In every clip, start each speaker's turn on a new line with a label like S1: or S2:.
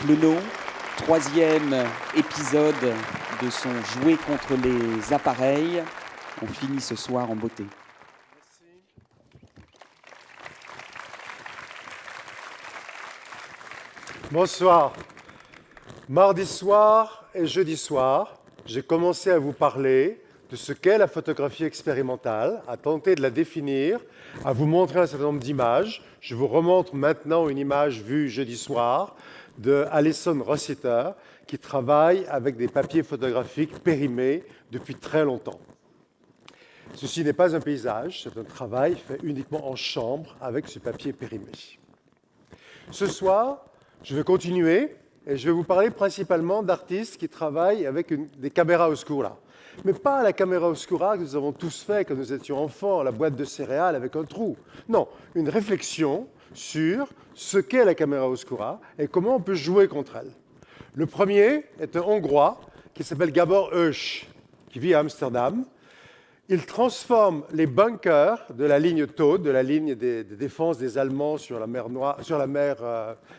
S1: Leno, troisième épisode de son Jouer contre les appareils. On finit ce soir en beauté.
S2: Bonsoir. Mardi soir et jeudi soir, j'ai commencé à vous parler de ce qu'est la photographie expérimentale, à tenter de la définir, à vous montrer un certain nombre d'images. Je vous remontre maintenant une image vue jeudi soir de Alison Rossiter, qui travaille avec des papiers photographiques périmés depuis très longtemps. Ceci n'est pas un paysage, c'est un travail fait uniquement en chambre avec ce papier périmé. Ce soir, je vais continuer et je vais vous parler principalement d'artistes qui travaillent avec des caméras oscura. Mais pas la caméra oscura que nous avons tous fait quand nous étions enfants, la boîte de céréales avec un trou. Non, une réflexion sur ce qu'est la caméra oscura et comment on peut jouer contre elle. Le premier est un Hongrois qui s'appelle Gabor Ős, qui vit à Amsterdam. Il transforme les bunkers de la ligne Taude, de la ligne de défense des Allemands sur la mer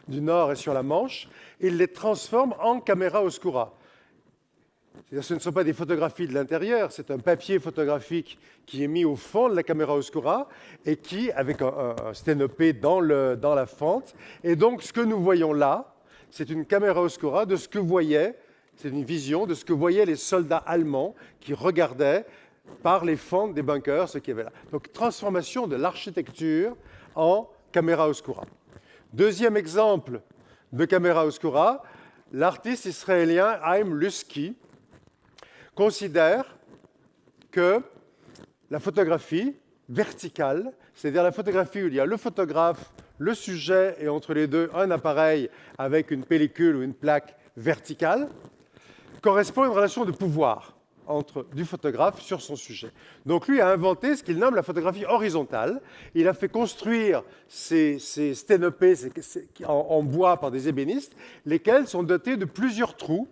S2: du Nord et sur la Manche, il les transforme en caméra oscura. C'est-à-dire, ce ne sont pas des photographies de l'intérieur, c'est un papier photographique qui est mis au fond de la caméra oscura et qui, avec un sténopé dans la fente. Et donc, ce que nous voyons là, c'est une caméra oscura de ce que voyaient, c'est une vision de ce que voyaient les soldats allemands qui regardaient par les fentes des bunkers, ce qu'il y avait là. Donc, transformation de l'architecture en caméra oscura. Deuxième exemple de caméra oscura, l'artiste israélien Haim Lusky considère que la photographie verticale, c'est-à-dire la photographie où il y a le photographe, le sujet et entre les deux un appareil avec une pellicule ou une plaque verticale, correspond à une relation de pouvoir du photographe sur son sujet. Donc lui a inventé ce qu'il nomme la photographie horizontale. Il a fait construire ces sténopés en bois par des ébénistes, lesquels sont dotés de plusieurs trous,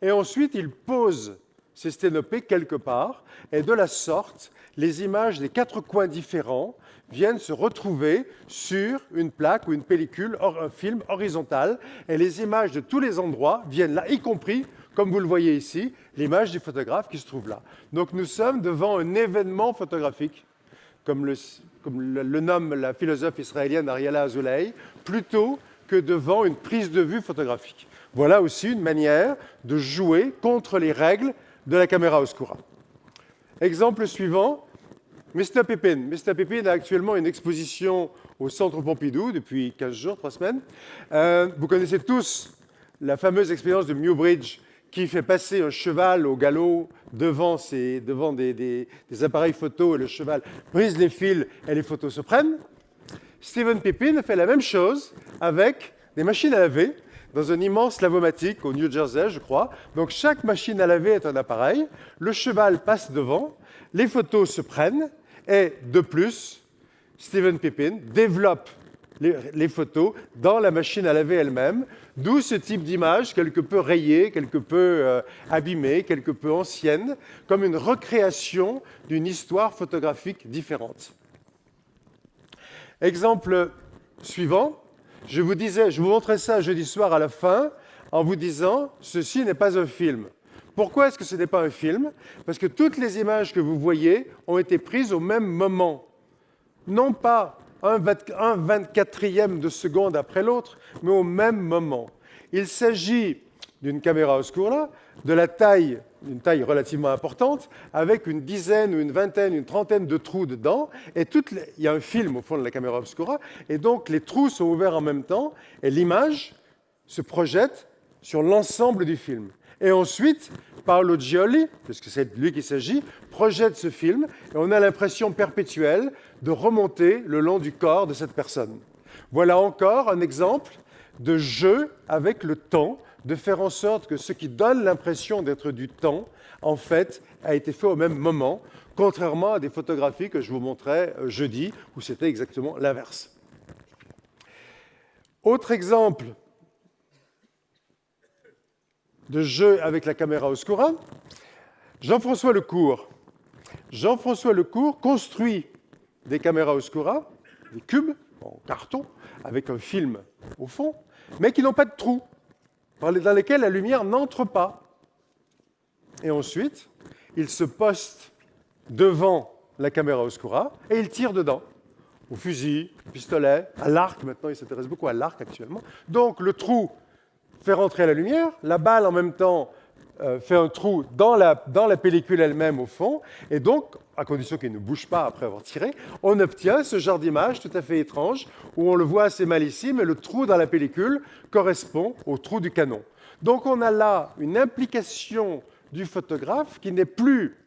S2: et ensuite il pose ces sténopés quelque part, et de la sorte, les images des quatre coins différents viennent se retrouver sur une plaque ou une pellicule, un film horizontal, et les images de tous les endroits viennent là, y compris, comme vous le voyez ici, l'image du photographe qui se trouve là. Donc nous sommes devant un événement photographique, comme le nomme la philosophe israélienne Ariella Azoulay, plutôt que devant une prise de vue photographique. Voilà aussi une manière de jouer contre les règles de la caméra oscura. Exemple suivant, Mr. Pippin. Mr. Pippin a actuellement une exposition au Centre Pompidou depuis 15 jours, 3 semaines. Vous connaissez tous la fameuse expérience de Newbridge qui fait passer un cheval au galop devant des appareils photo et le cheval brise les fils et les photos se prennent. Steven Pippin fait la même chose avec des machines à laver dans un immense lavomatique au New Jersey, je crois. Donc chaque machine à laver est un appareil, le cheval passe devant, les photos se prennent, et de plus, Steven Pippin développe les photos dans la machine à laver elle-même, d'où ce type d'image quelque peu rayée, quelque peu abîmée, quelque peu ancienne, comme une recréation d'une histoire photographique différente. Exemple suivant, je vous montrais ça jeudi soir à la fin en vous disant « ceci n'est pas un film ». Pourquoi est-ce que ce n'est pas un film? Parce que toutes les images que vous voyez ont été prises au même moment. Non pas un 24e de seconde après l'autre, mais au même moment. Il s'agit d'une caméra oscura de la taille, une taille relativement importante, avec une dizaine ou une vingtaine, une trentaine de trous dedans, et il y a un film au fond de la caméra oscura, et donc les trous sont ouverts en même temps, et l'image se projette sur l'ensemble du film. Et ensuite, Paolo Gioli, puisque c'est de lui qu'il s'agit, projette ce film, et on a l'impression perpétuelle de remonter le long du corps de cette personne. Voilà encore un exemple de jeu avec le temps, de faire en sorte que ce qui donne l'impression d'être du temps, en fait, a été fait au même moment, contrairement à des photographies que je vous montrais jeudi, où c'était exactement l'inverse. Autre exemple de jeu avec la caméra oscura, Jean-François Lecourt. Jean-François Lecourt construit des caméras oscura, des cubes en carton, avec un film au fond, mais qui n'ont pas de trous. dans lesquels la lumière n'entre pas. Et ensuite, il se poste devant la caméra oscura et il tire dedans, au fusil, au pistolet, à l'arc. Maintenant, il s'intéresse beaucoup à l'arc actuellement. Donc, le trou fait rentrer la lumière, la balle en même temps fait un trou dans la pellicule elle-même au fond, et donc, à condition qu'il ne bouge pas après avoir tiré, on obtient ce genre d'image tout à fait étrange, où on le voit assez mal ici, mais le trou dans la pellicule correspond au trou du canon. Donc on a là une implication du photographe qui n'est plus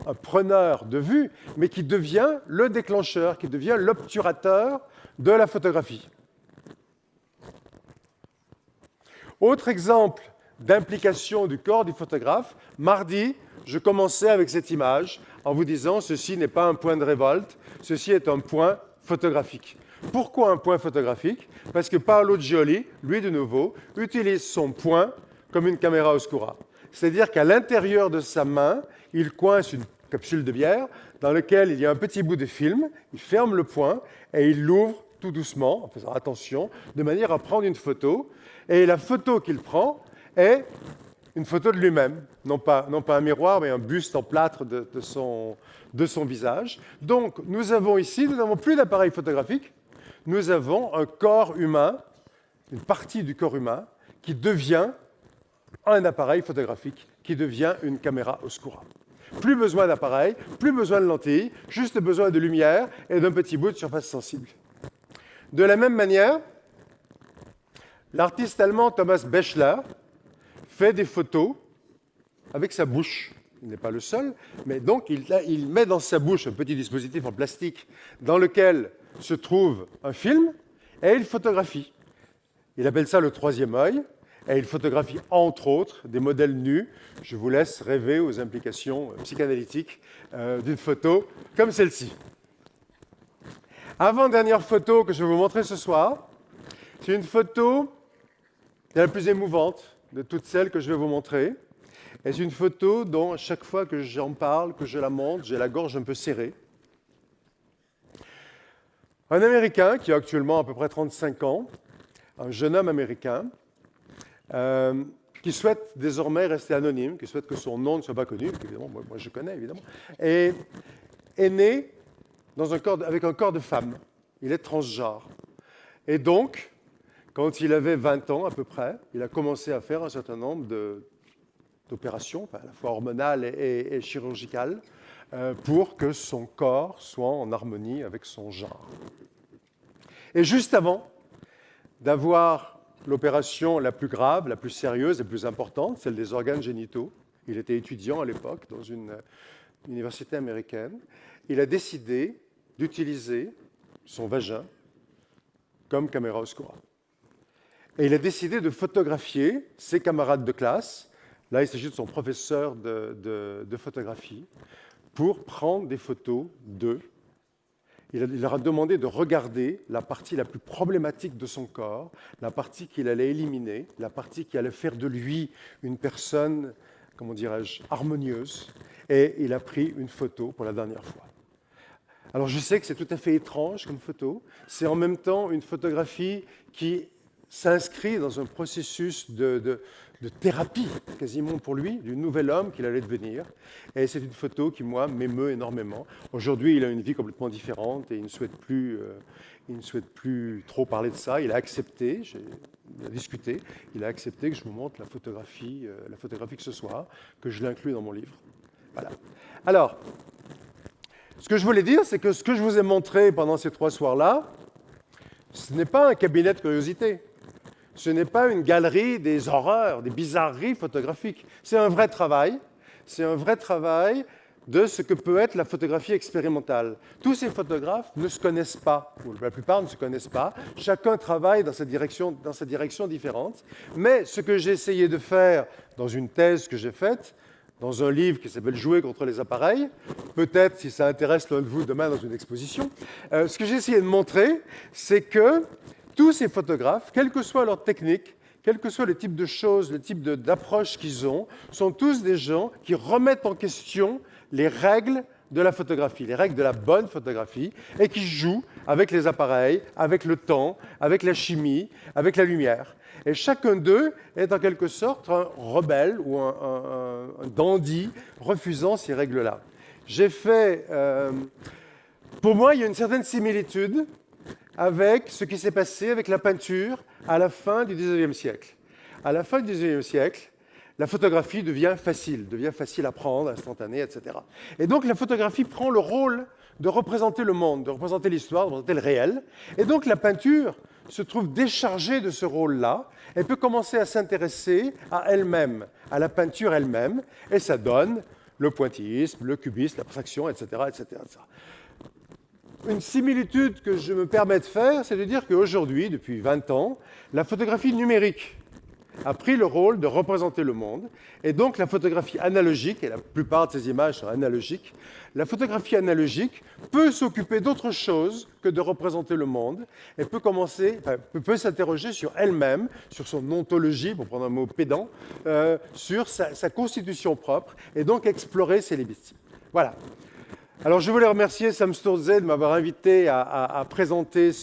S2: un preneur de vue, mais qui devient le déclencheur, qui devient l'obturateur de la photographie. Autre exemple d'implication du corps du photographe, mardi, je commençais avec cette image en vous disant ceci n'est pas un point de révolte, ceci est un point photographique. Pourquoi un point photographique? Parce que Paolo Gioli, lui de nouveau, utilise son point comme une caméra oscura. C'est-à-dire qu'à l'intérieur de sa main, il coince une capsule de bière dans laquelle il y a un petit bout de film, il ferme le point et il l'ouvre tout doucement, en faisant attention, de manière à prendre une photo. Et la photo qu'il prend est une photo de lui-même, non pas un miroir, mais un buste en plâtre de son visage. Donc, nous avons ici, nous n'avons plus d'appareil photographique, nous avons un corps humain, une partie du corps humain, qui devient un appareil photographique, qui devient une caméra oscura. Plus besoin d'appareil, plus besoin de lentilles, juste besoin de lumière et d'un petit bout de surface sensible. De la même manière, l'artiste allemand Thomas Bechler fait des photos avec sa bouche. Il n'est pas le seul, mais donc il met dans sa bouche un petit dispositif en plastique dans lequel se trouve un film et il photographie. Il appelle ça le troisième œil et il photographie entre autres des modèles nus. Je vous laisse rêver aux implications psychanalytiques d'une photo comme celle-ci. Avant-dernière photo que je vais vous montrer ce soir, c'est une photo la plus émouvante de toutes celles que je vais vous montrer. Et c'est une photo dont, à chaque fois que j'en parle, que je la montre, j'ai la gorge un peu serrée. Un Américain qui a actuellement à peu près 35 ans, un jeune homme américain, qui souhaite désormais rester anonyme, qui souhaite que son nom ne soit pas connu, évidemment, moi je connais, évidemment, et est né avec un corps de femme. Il est transgenre. Et donc, quand il avait 20 ans à peu près, il a commencé à faire un certain nombre d'opérations, à la fois hormonales et chirurgicales, pour que son corps soit en harmonie avec son genre. Et juste avant d'avoir l'opération la plus grave, la plus sérieuse, la plus importante, celle des organes génitaux, il était étudiant à l'époque dans une université américaine, il a décidé d'utiliser son vagin comme caméra oscura. Et il a décidé de photographier ses camarades de classe, là il s'agit de son professeur de photographie, pour prendre des photos d'eux. Il leur a demandé de regarder la partie la plus problématique de son corps, la partie qu'il allait éliminer, la partie qui allait faire de lui une personne, comment dirais-je, harmonieuse. Et il a pris une photo pour la dernière fois. Alors je sais que c'est tout à fait étrange comme photo. C'est en même temps une photographie qui s'inscrit dans un processus de thérapie, quasiment pour lui, du nouvel homme qu'il allait devenir. Et c'est une photo qui, moi, m'émeut énormément. Aujourd'hui, il a une vie complètement différente et il ne souhaite plus trop parler de ça. Il a accepté, il a discuté, il a accepté que je vous montre la photographie que ce soir, que je l'inclus dans mon livre. Voilà. Alors, ce que je voulais dire, c'est que ce que je vous ai montré pendant ces 3 soirs-là, ce n'est pas un cabinet de curiosité. Ce n'est pas une galerie des horreurs, des bizarreries photographiques. C'est un vrai travail. C'est un vrai travail de ce que peut être la photographie expérimentale. Tous ces photographes ne se connaissent pas, ou la plupart ne se connaissent pas. Chacun travaille dans sa direction différente. Mais ce que j'ai essayé de faire dans une thèse que j'ai faite, dans un livre qui s'appelle « Jouer contre les appareils », peut-être si ça intéresse l'un de vous demain dans une exposition, ce que j'ai essayé de montrer, c'est que tous ces photographes, quelle que soit leur technique, quel que soit le type de choses, le type d'approche qu'ils ont, sont tous des gens qui remettent en question les règles de la photographie, les règles de la bonne photographie, et qui jouent avec les appareils, avec le temps, avec la chimie, avec la lumière. Et chacun d'eux est en quelque sorte un rebelle ou un dandy refusant ces règles-là. Pour moi, il y a une certaine similitude avec ce qui s'est passé avec la peinture à la fin du XIXe siècle. À la fin du XIXe siècle, la photographie devient facile à prendre, instantanée, etc. Et donc la photographie prend le rôle de représenter le monde, de représenter l'histoire, de représenter le réel. Et donc la peinture se trouve déchargée de ce rôle-là et peut commencer à s'intéresser à elle-même, à la peinture elle-même, et ça donne le pointillisme, le cubisme, l'abstraction, etc., etc., etc. Une similitude que je me permets de faire, c'est de dire qu'aujourd'hui, depuis 20 ans, la photographie numérique a pris le rôle de représenter le monde, et donc la photographie analogique, et la plupart de ces images sont analogiques, la photographie analogique peut s'occuper d'autre chose que de représenter le monde, et peut s'interroger sur elle-même, sur son ontologie, pour prendre un mot pédant, sur sa constitution propre, et donc explorer ses limites. Voilà. Alors, je voulais remercier Sam Sturze de m'avoir invité à présenter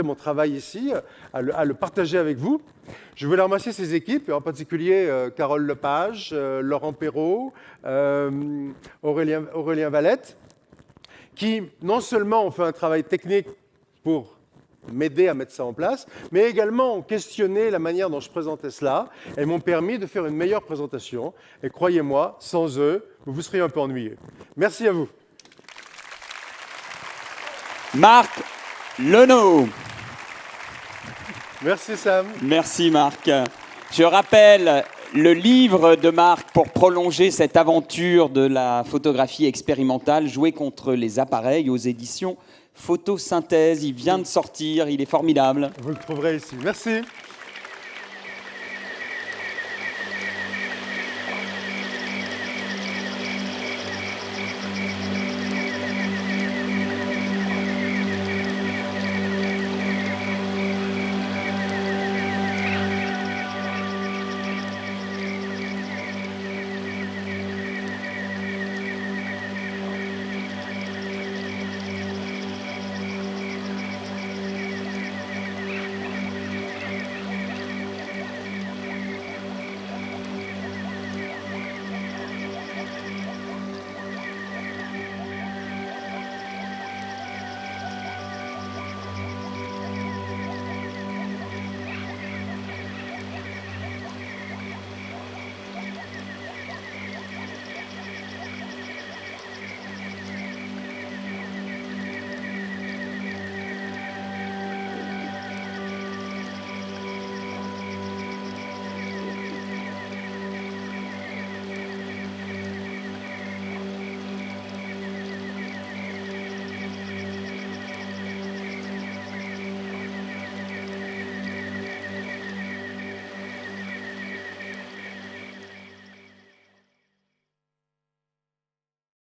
S2: mon travail ici, à le partager avec vous. Je voulais remercier ses équipes, et en particulier Carole Lepage, Laurent Perrault, Aurélien Valette, qui non seulement ont fait un travail technique pour m'aider à mettre ça en place, mais également ont questionné la manière dont je présentais cela et m'ont permis de faire une meilleure présentation. Et croyez-moi, sans eux, vous vous seriez un peu ennuyés. Merci à vous.
S1: Marc Lenot.
S2: Merci Sam.
S1: Merci Marc. Je rappelle le livre de Marc pour prolonger cette aventure de la photographie expérimentale, Jouer contre les appareils aux éditions Photosynthèse. Il vient de sortir, il est formidable.
S2: Vous le trouverez ici. Merci.